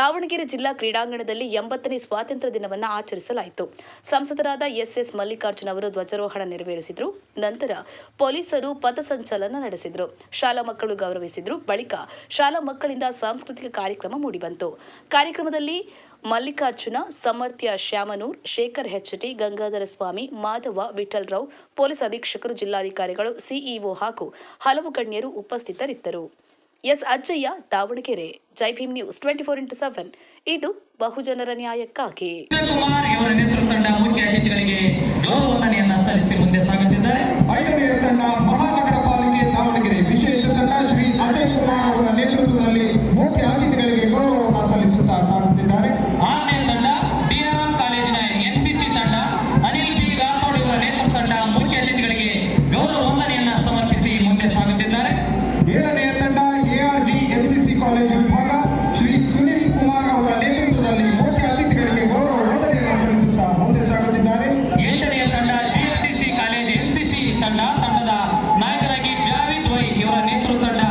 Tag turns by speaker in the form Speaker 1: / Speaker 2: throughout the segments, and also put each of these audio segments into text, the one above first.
Speaker 1: ದಾವಣಗೆರೆ ಜಿಲ್ಲಾ ಕ್ರೀಡಾಂಗಣದಲ್ಲಿ 80ನೇ ಸ್ವಾತಂತ್ರ್ಯ ದಿನವನ್ನು ಆಚರಿಸಲಾಯಿತು. ಸಂಸದರಾದ ಎಸ್ ಮಲ್ಲಿಕಾರ್ಜುನ್ ಅವರು ಧ್ವಜಾರೋಹಣ ನೆರವೇರಿಸಿದರು. ನಂತರ ಪೊಲೀಸರು ಪಥಸಂಚಲನ ನಡೆಸಿದರು. ಶಾಲಾ ಮಕ್ಕಳು ಗೌರವಿಸಿದರು. ಬಳಿಕ ಶಾಲಾ ಮಕ್ಕಳಿಂದ ಸಾಂಸ್ಕೃತಿಕ ಕಾರ್ಯಕ್ರಮ ಮೂಡಿಬಂತು. ಕಾರ್ಯಕ್ರಮದಲ್ಲಿ ಮಲ್ಲಿಕಾರ್ಜುನ, ಸಮರ್ಥ್ಯ ಶ್ಯಾಮನೂರ್, ಶೇಖರ್ ಹೆಚ್ಟಿ, ಗಂಗಾಧರ ಸ್ವಾಮಿ, ಮಾಧವ, ವಿಠಲರಾವ್, ಪೊಲೀಸ್ ಅಧೀಕ್ಷಕರು, ಜಿಲ್ಲಾಧಿಕಾರಿಗಳು, ಸಿಇಒ ಹಾಗೂ ಹಲವು ಗಣ್ಯರು ಉಪಸ್ಥಿತರಿದ್ದರು. ಎಸ್ ಅಜ್ಜಯ್ಯ, ದಾವಣಗೆರೆ. ಜೈ ಭೀಮ್ ನ್ಯೂಸ್ 24x7. ಇದು ಬಹುಜನರ ನ್ಯಾಯಕ್ಕಾಗಿ.
Speaker 2: ಕುಮಾರ್ ಇವರ ನೇತೃತ್ವ ತಂಡ ಮುಖ್ಯ ಅತಿಥಿಗಳಿಗೆ ಗೌರವವಂದನೆಯನ್ನು ಸಲ್ಲಿಸಿ ಮುಂದೆ ಸಾಗುತ್ತಿದ್ದಾರೆ.
Speaker 3: 5ನೇ ತಂಡ ಮಹಾನಗರ ಪಾಲಿಕೆ ದಾವಣಗೆರೆ ವಿಶೇಷ ತಂಡ ಶ್ರೀ ಅಜಯ್ ಕುಮಾರ್ ಅವರ ನೇತೃತ್ವದಲ್ಲಿ ಮುಖ್ಯ ಅತಿಥಿಗಳಿಗೆ ಗೌರವವನ್ನು ಸಲ್ಲಿಸುತ್ತಾ ಸಾಗುತ್ತಿದ್ದಾರೆ.
Speaker 2: 6ನೇ ತಂಡ ಡಿಆರ್ಎಂ ಕಾಲೇಜಿನ ಎನ್ಸಿಸಿ ತಂಡ ಅನಿಲ್ ಬಿ ರಾಥೋಡ್ ಇವರ ನೇತೃತ್ವ ತಂಡ ಮುಖ್ಯ ಅತಿಥಿಗಳಿಗೆ ಗೌರವವಂದನೆಯನ್ನು ಸಮರ್ಪಿಸಿ ಮುಂದೆ ಸಾಗುತ್ತಿದ್ದಾರೆ.
Speaker 3: 7ನೇ ತಂಡ ಎಆರ್ಜಿ ಎನ್ಸಿಸಿ ಕಾಲೇಜು ವಿಭಾಗ ಶ್ರೀ ಸುನಿಲ್ ಕುಮಾರ್ ಅವರ ನೇತೃತ್ವದಲ್ಲಿ ಮುಖ್ಯ ಅತಿಥಿಗಳಿಗೆ ಗೌರವ ವಂದನೆಯನ್ನು ಸಲ್ಲಿಸುತ್ತಾ ಮುಂದೆ ಸಾಗುತ್ತಿದ್ದಾರೆ.
Speaker 2: 8ನೇ ತಂಡ ಜಿಎಫ್ಸಿಸಿ ಕಾಲೇಜ್ ಎನ್ಸಿಸಿ ತಂಡದ ನಾಯಕರಾಗಿ ಜಾವೇದ್ ವೈ ಇವರ ನೇತೃತ್ವ ತಂಡ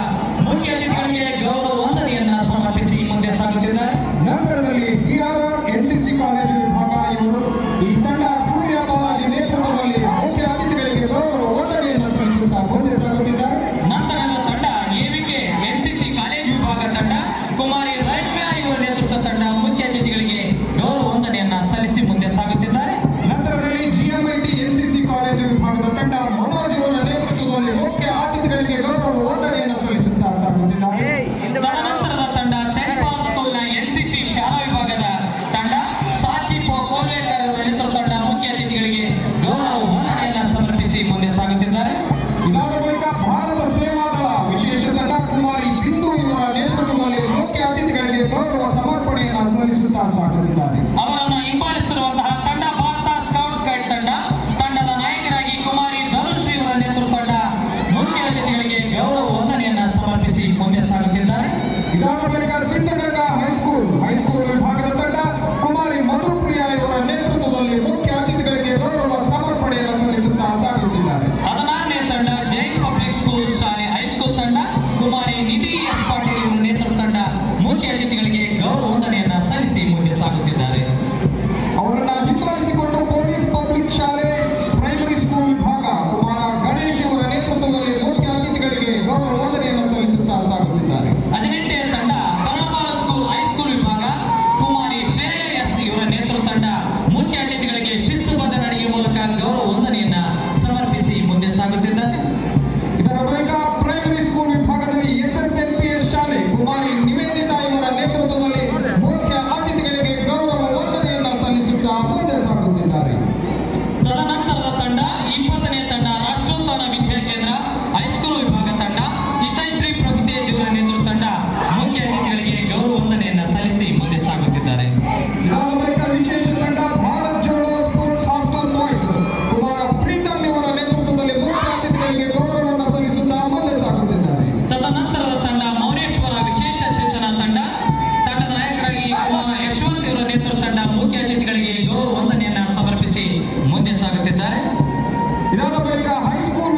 Speaker 2: ಮುಖ್ಯ ಅತಿಥಿಗಳಿಗೆ ಗೌರವ ವಂದನೆಯನ್ನು ಸಮರ್ಪಿಸಿ ಮುಂದೆ ಸಾಗುತ್ತಿದ್ದಾರೆ.
Speaker 3: ನಂತರದಲ್ಲಿ ಡಿಆರ್ಆರ್ ಎನ್ಸಿಸಿ ಕಾಲೇಜು ವಿಭಾಗ ಇವರು ಈ ತಂಡ ಸೂರ್ಯ ಬಾಲಾಜಿ ನೇತೃತ್ವದಲ್ಲಿ ಮುಖ್ಯ ಅತಿಥಿಗಳಿಗೆ ಗೌರವ ವಂದನೆಯನ್ನು ಸಲ್ಲಿಸುತ್ತಾ ಮುಂದೆ ಸಾಗುತ್ತಿದ್ದಾರೆ.
Speaker 2: ನಂತರದ ತಂಡ ಎವಿಕೆ ಎನ್ಸಿಸಿ ಕಾಲೇಜು ವಿಭಾಗ ತಂಡ ಕುಮಾರಿ ರೈಟ್ಮ್ಯಾ ಇವರ ನೇತೃತ್ವ ತಂಡ ಮುಖ್ಯ ಅತಿಥಿಗಳಿಗೆ ಗೌರವ ವಂದನೆಯನ್ನು ಸಲ್ಲಿಸಿ ಮುಂದೆ ಸಾಗುತ್ತಿದ್ದಾರೆ.
Speaker 3: ನಂತರದಲ್ಲಿ ಜಿಎಂಐಟಿ ಎನ್ಸಿಸಿ ಕಾಲೇಜು ವಿಭಾಗದ ತಂಡ ಮನೋಜ್ ಅವರ ನೇತೃತ್ವದಲ್ಲಿ ಮುಖ್ಯ ಅತಿಥಿಗಳಿಗೆ ಗೌರವ ವಂದನೆಯನ್ನು ಸಲ್ಲಿಸುತ್ತಾ ಸಾಗುತ್ತಿದ್ದಾರೆ.
Speaker 2: ತದನಂತರದ ತಂಡ ಸೆಂಟ್ ಪಾಲ್ ಸ್ಕೂಲ್ನ ಎನ್ಸಿಸಿ ಶಾಲಾ ವಿಭಾಗದ ತಂಡ ಸಾಚಿ ಕೋಲ್ವೇಕರ್ ಅವರ ನೇತೃತ್ವ ತಂಡ ಮುಖ್ಯ ಅತಿಥಿಗಳಿಗೆ ಗೌರವ ವಂದನೆಯನ್ನು ಸಮರ್ಪಿಸಿ ಮುಂದೆ ಸಾಗುತ್ತಿದ್ದಾರೆ.
Speaker 3: ಇದಾದ ಬಳಿಕ ಭಾರತ ಸೇವಾದಳ ವಿಶೇಷ ತಂಡ ಕುಮಾರಿ ಬಿಂದು ಇವರ ನೇತೃತ್ವದಲ್ಲಿ ಮುಖ್ಯ ಅತಿಥಿಗಳಿಗೆ ಗೌರವ ಸಮರ್ಪಣೆಯನ್ನು ಸಲ್ಲಿಸುತ್ತಾ ಸಾಗುತ್ತಿದ್ದಾರೆ.
Speaker 2: ಅವರನ್ನು ಹಿಂಬಾಲಿಸುತ್ತಿರುವಂತಹ ತಂಡ ಭಾರತ ಸ್ಕೌಟ್ಸ್ ಗೈಡ್ ತಂಡದ ನಾಯಕರಾಗಿ ಕುಮಾರಿ ಧನುಶ್ರೀ ಅವರ ನೇತೃತ್ವ ತಂಡ ಮುಖ್ಯ ಅತಿಥಿಗಳಿಗೆ ಗೌರವ ವಂದನೆಯನ್ನು ಸಮರ್ಪಿಸಿ ಮುಂದೆ ಸಾಗುತ್ತಿದ್ದಾರೆ.
Speaker 3: ಇದಾದ ಬಳಿಕ ಸಿದ್ಧಗಂಗಾ ಹೈಸ್ಕೂಲ್ ವಿಭಾಗದ ತಂಡ ಕುಮಾರಿ ಮಧುಪ್ರಿಯಾ ಇವರ ನೇತೃತ್ವದಲ್ಲಿ ಮುಖ್ಯ ಅತಿಥಿಗಳಿಗೆ ಗೌರವ ಸಮರ್ಪಣೆಯನ್ನು ಸಲ್ಲಿಸುತ್ತಾ ಸಾಗುತ್ತಿದ್ದಾರೆ.
Speaker 2: 16ನೇ ತಂಡ ಜೈನ್ ಪಬ್ಲಿಕ್ ಸ್ಕೂಲ್ ಶಾಲೆ ಹೈಸ್ಕೂಲ್ ತಂಡ ಕುಮಾರಿ ನಿಧಿ ಎಸ್ ಪಾಟೀಲ್ ಇವರ ನೇತೃತ್ವ ತಂಡ ಮುಖ್ಯ ಅತಿಥಿಗಳಿಗೆ ಗೌರವ ವಂದನೆಯನ್ನು ಸಲ್ಲಿಸಿ ಮುಂದೆ ಸಾಗುತ್ತಿದ್ದಾರೆ.
Speaker 3: ಅವರನ್ನು ಹಿಂಬಾಲಿಸಿಕೊಂಡು ಪೊಲೀಸ್ ಪಬ್ಲಿಕ್ ಶಾಲೆ ಪ್ರೈಮರಿ ಸ್ಕೂಲ್ ವಿಭಾಗ ಕುಮಾರ ಗಣೇಶ್ ಇವರ ನೇತೃತ್ವದಲ್ಲಿ ಮುಖ್ಯ ಅತಿಥಿಗಳಿಗೆ ಗೌರವ ವಂದನೆಯನ್ನು ಸಲ್ಲಿಸುತ್ತಾ ಸಾಗುತ್ತಿದ್ದಾರೆ.
Speaker 2: 18ನೇ ತಂಡ ಕನ್ನಡಪಾಲ ಸ್ಕೂಲ್ ಹೈಸ್ಕೂಲ್ ವಿಭಾಗ ಕುಮಾರಿ ಶ್ರೇಯ ಎಸ್ ಇವರ ನೇತೃತ್ವ ತಂಡ ಮುಖ್ಯ ಅತಿಥಿಗಳಿಗೆ ಶಿಸ್ತುಬದ್ಧ ನಡಿಗೆ ಮೂಲಕ ಗೌರವ ವಂದನೆಯನ್ನು ಸಮರ್ಪಿಸಿ ಮುಂದೆ ಸಾಗುತ್ತಿದ್ದಾರೆ.
Speaker 3: ಇದರ ಬಳಿಕ ಪ್ರೈಮರಿ ಸ್ಕೂಲ್ ವಿಭಾಗದಲ್ಲಿ ಎಸ್ಎಸ್ಎಲ್ಪಿಎಸ್ ಶಾಲೆ ಕುಮಾರಿ ನಿವೇದಿತಾ ಇವರ ನೇತೃತ್ವದಲ್ಲಿ ಮುಖ್ಯ ಅತಿಥಿಗಳಿಗೆ ಗೌರವ ವಂದನೆಯನ್ನು ಸಲ್ಲಿಸುತ್ತಾ ಮುಂದೆ ಸಾಗುತ್ತಿದ್ದಾರೆ.
Speaker 2: ತದನಂತರದ ತಂಡ 20ನೇ ತಂಡ ರಾಷ್ಟ್ರೋತ್ಥಾನ ವಿದ್ಯಾಕೇಂದ್ರ ಹೈಸ್ಕೂಲ್ ವಿಭಾಗ ತಂಡ ಹಿತೈಶ್ರೀ ಪ್ರಭುತೇಜ್ ಇವರ ನೇತೃತ್ವ ತಂಡ ಮುಖ್ಯ ಅತಿಥಿಗಳಿಗೆ ಗೌರವ ವಂದನೆಯನ್ನು ಸಲ್ಲಿಸಿ ಮುಂದೆ ಸಾಗುತ್ತಿದ್ದಾರೆ.
Speaker 3: ಇದಾದ ಬಳಿಕ ವಿಶೇಷ ತಂಡ Bharat Jodo sports hostel boys Kumara Preetham ಇವರ ನೇತೃತ್ವದಲ್ಲಿ ಮುಖ್ಯ ಅತಿಥಿಗಳಿಗೆ ಗೌರವವನ್ನು ಸಲ್ಲಿಸುತ್ತಾ ಮುಂದೆ ಸಾಗುತ್ತಿದ್ದಾರೆ.
Speaker 2: ತದನಂತರದ ತಂಡ ಮೌನೇಶ್ವರ ವಿಶೇಷ ಚೇತನ ತಂಡದ ನಾಯಕರಾಗಿ ಕುಮಾರ್ ಯಶವಂತ್ ಇವರ ನೇತೃತ್ವ ತಂಡ ಮುಖ್ಯ ಅತಿಥಿಗಳಿಗೆ ಗೌರವ ವಂದನೆಯನ್ನು ಸಮರ್ಪಿಸಿ ಮುಂದೆ ಸಾಗುತ್ತಿದ್ದಾರೆ.
Speaker 3: ಇದಾದ ಬಳಿಕ ಹೈಸ್ಕೂಲ್